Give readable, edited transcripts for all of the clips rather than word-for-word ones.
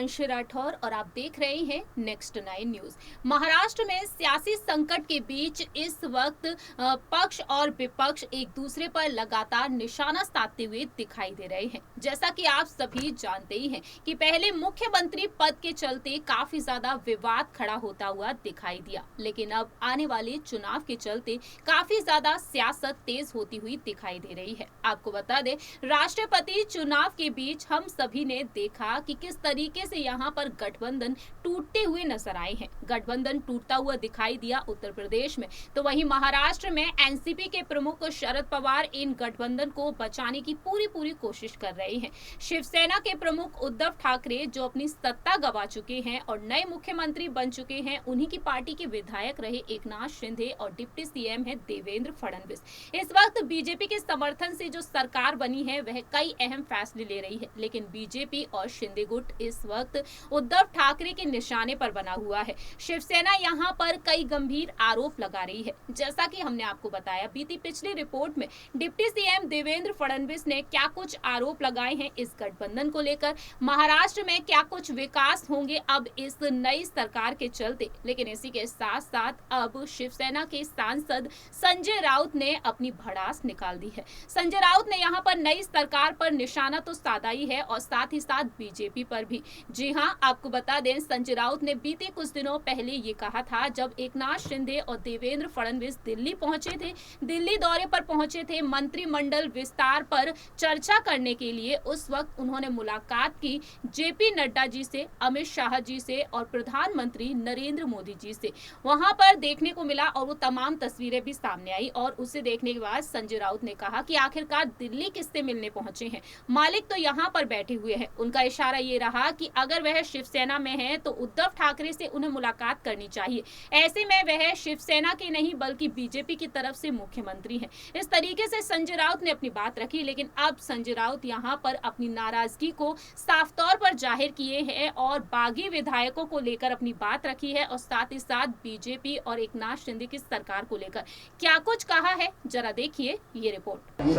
हिमांशु राठौर और आप देख रहे हैं नेक्स्ट 9 न्यूज। महाराष्ट्र में सियासी संकट के बीच इस वक्त पक्ष और विपक्ष एक दूसरे पर लगातार निशाना साधते हुए दिखाई दे रहे हैं। जैसा कि आप सभी जानते ही हैं कि पहले मुख्यमंत्री पद के चलते काफी ज्यादा विवाद खड़ा होता हुआ दिखाई दिया, लेकिन अब आने वाले चुनाव के चलते काफी ज्यादा सियासत तेज होती हुई दिखाई दे रही है। आपको बता दें, राष्ट्रपति चुनाव के बीच हम सभी ने देखा कि किस तरीके से यहाँ पर गठबंधन टूटते हुए नजर आए हैं। गठबंधन टूटता हुआ दिखाई दिया उत्तर प्रदेश में, तो वहीं महाराष्ट्र में एनसीपी के प्रमुख शरद पवार इन गठबंधन को बचाने की पूरी कोशिश कर रहे हैं। शिवसेना के प्रमुख उद्धव ठाकरे जो अपनी सत्ता गंवा चुके हैं और नए मुख्यमंत्री बन चुके हैं, उन्हीं की पार्टी के विधायक रहे एकनाथ शिंदे और डिप्टी सीएम है देवेंद्र फडणवीस, इस वक्त बीजेपी के समर्थन से जो सरकार बनी है वह कई अहम फैसले ले रही है। लेकिन बीजेपी और शिंदे गुट इस वक्त उद्धव ठाकरे के निशाने पर बना हुआ है। शिवसेना यहां पर कई गंभीर आरोप लगा रही है। जैसा कि हमने आपको बताया, बीती पिछली रिपोर्ट में डिप्टी सीएम देवेंद्र फडणवीस ने क्या कुछ आरोप लगाए हैं इस गठबंधन को लेकर, महाराष्ट्र में क्या कुछ विकास होंगे अब इस नई सरकार के चलते। लेकिन इसी के साथ साथ अब शिवसेना के सांसद संजय राउत ने अपनी भड़ास निकाल दी है। संजय राउत ने यहाँ पर नई सरकार पर निशाना तो साधा ही है और साथ ही साथ बीजेपी पर भी। जी हाँ, आपको बता दें, संजय राउत ने बीते कुछ दिनों पहले ये कहा था, जब एकनाथ शिंदे और देवेंद्र फडणवीस दिल्ली पहुंचे थे, दिल्ली दौरे पर पहुंचे थे मंत्रिमंडल विस्तार पर चर्चा करने के लिए, उस वक्त उन्होंने मुलाकात की जेपी नड्डा जी से, अमित शाह जी से और प्रधानमंत्री नरेंद्र मोदी जी से। वहां पर देखने को मिला और वो तमाम तस्वीरें भी सामने आई और उसे देखने के बाद संजय राउत ने कहा कि आखिरकार दिल्ली किससे मिलने पहुंचे हैं, मालिक तो यहाँ पर बैठे हुए हैं। उनका इशारा ये रहा कि अगर वह शिवसेना में है तो उद्धव ठाकरे से उन्हें मुलाकात करनी चाहिए, ऐसे में वह शिवसेना के नहीं बल्कि बीजेपी की तरफ से मुख्यमंत्री हैं। इस तरीके से संजय राउत ने अपनी बात रखी। लेकिन अब संजय राउत यहाँ पर अपनी नाराजगी को साफ तौर पर जाहिर किए हैं और बागी विधायकों को लेकर अपनी बात रखी है और साथ ही साथ बीजेपी और एकनाथ शिंदे की सरकार को लेकर क्या कुछ कहा है, जरा देखिए ये रिपोर्ट। कल जिस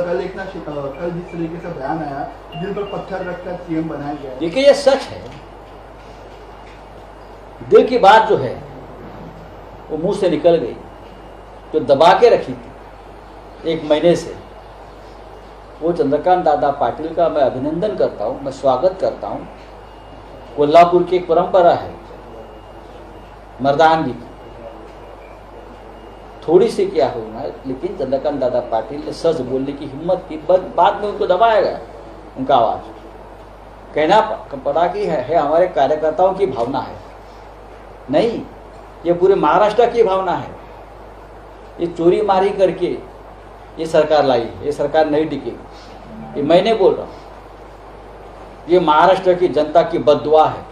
तरीके से बयान आया, दिल पर पत्थर रखकर सीएम बनाया गया। देखिए, ये सच है। दिल की बात जो है वो मुंह से निकल गई, जो दबा के रखी थी 1 महीने से, वो चंद्रकांत दादा पाटिल का मैं अभिनंदन करता हूँ, मैं स्वागत करता हूँ। कोल्हापुर की एक परंपरा है मर्दानगी की, थोड़ी सी क्या होना, लेकिन चंद्रकांत दादा पाटिल ने सच बोलने की हिम्मत की। बाद में उनको दबाया गया, उनका आवाज कहना पड़ा कि है हमारे कार्यकर्ताओं की भावना है। नहीं, ये पूरे महाराष्ट्र की भावना है। ये चोरी मारी करके ये सरकार लाई, ये सरकार नहीं टिकेगी, ये मैं नहीं बोल रहा हूँ, ये महाराष्ट्र की जनता की बद्दुआ है,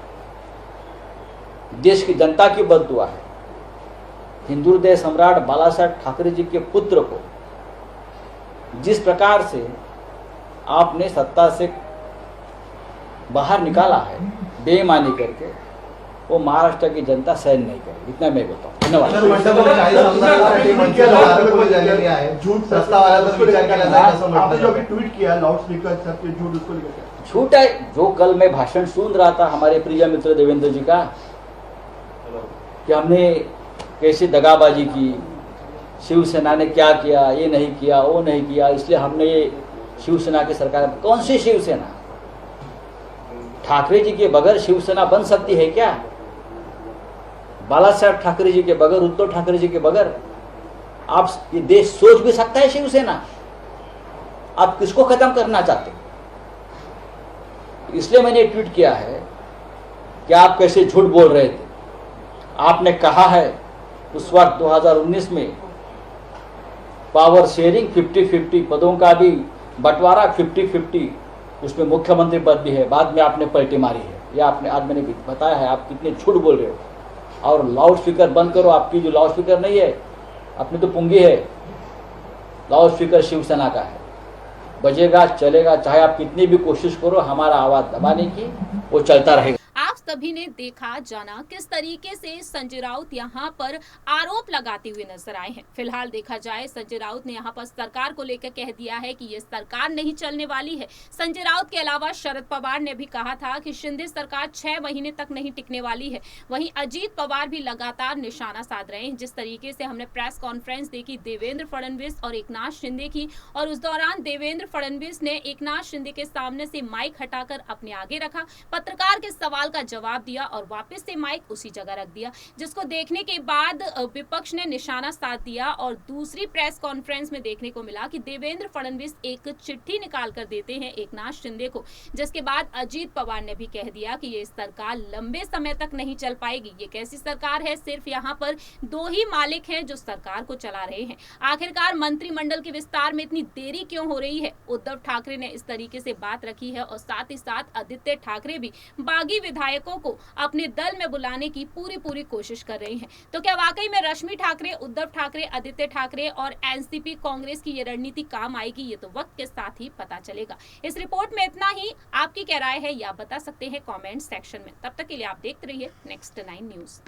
देश की जनता की बद्दुआ है। हिंदू हृदय सम्राट बाला साहेब ठाकरे जी के पुत्र को जिस प्रकार से आपने सत्ता से बाहर निकाला है बेईमानी करके, वो महाराष्ट्र की जनता सहन नहीं करेगी। इतना मैं बताऊं। धन्यवाद। झूठ है जो कल मैं भाषण सुन रहा था हमारे प्रिय मित्र देवेंद्र जी का, कि हमने कैसे दगाबाजी की, शिवसेना ने क्या किया, ये नहीं किया, वो नहीं किया, इसलिए हमने ये शिवसेना की सरकार। कौन सी शिवसेना? ठाकरे जी के बगैर शिवसेना बन सकती है क्या? बाला साहेब ठाकरे जी के बगैर, उद्धव ठाकरे जी के बगैर आप ये देश सोच भी सकता है शिवसेना? आप किसको खत्म करना चाहते हो? इसलिए मैंने ट्वीट किया है कि आप कैसे झूठ बोल रहे थे। आपने कहा है उस वक्त 2019 में पावर शेयरिंग 50-50, पदों का भी बंटवारा 50-50, उसमें मुख्यमंत्री पद भी है। बाद में आपने पलटी मारी है, यह आपने आज मैंने बताया है। आप कितने झूठ बोल रहे हो। और लाउड स्पीकर बंद करो, आपकी जो लाउड स्पीकर नहीं है, अपनी तो पुंगी है। लाउड स्पीकर शिवसेना का है, बजेगा चलेगा, चाहे आप कितनी भी कोशिश करो हमारा आवाज दबाने की, वो चलता रहेगा। आप सभी ने देखा जाना किस तरीके से संजय राउत यहां पर आरोप लगाते हुए नजर आए हैं। फिलहाल देखा जाए संजय राउत ने यहां पर सरकार को लेकर कह दिया है कि ये सरकार नहीं चलने वाली है। संजय राउत के अलावा शरद पवार ने भी कहा था कि शिंदे सरकार 6 महीने तक नहीं टिकने वाली है। वहीं अजीत पवार भी लगातार निशाना साध रहे हैं। जिस तरीके से हमने प्रेस कॉन्फ्रेंस देखी देवेंद्र फडणवीस और एकनाथ शिंदे की, और उस दौरान देवेंद्र फडणवीस ने एकनाथ शिंदे के सामने से माइक हटाकर अपने आगे रखा, पत्रकार के सवाल का जवाब दिया और वापस से माइक उसी जगह रख दिया, जिसको देखने के बाद विपक्ष ने निशाना साध दिया। और दूसरी प्रेस कॉन्फ्रेंस में देखने को मिला कि देवेंद्र फडणवीस एक चिट्ठी निकाल कर देते हैं एकनाथ शिंदे को, जिसके बाद अजीत पवार ने भी कह दिया कि ये सरकार लंबे समय तक नहीं चल पाएगी। ये कैसी सरकार है, सिर्फ यहाँ पर 2 ही मालिक हैं जो सरकार को चला रहे हैं। आखिरकार मंत्रिमंडल के विस्तार में इतनी देरी क्यों हो रही है? उद्धव ठाकरे ने इस तरीके से बात रखी है और साथ ही साथ आदित्य ठाकरे भी बागी विधायकों को अपने दल में बुलाने की पूरी कोशिश कर रहे हैं। तो क्या वाकई में रश्मि ठाकरे, उद्धव ठाकरे, आदित्य ठाकरे और एनसीपी कांग्रेस की ये रणनीति काम आएगी? ये तो वक्त के साथ ही पता चलेगा। इस रिपोर्ट में इतना ही। आपकी क्या राय है या बता सकते हैं कमेंट सेक्शन में। तब तक के लिए आप देखते रहिए नेक्स्ट 9 न्यूज।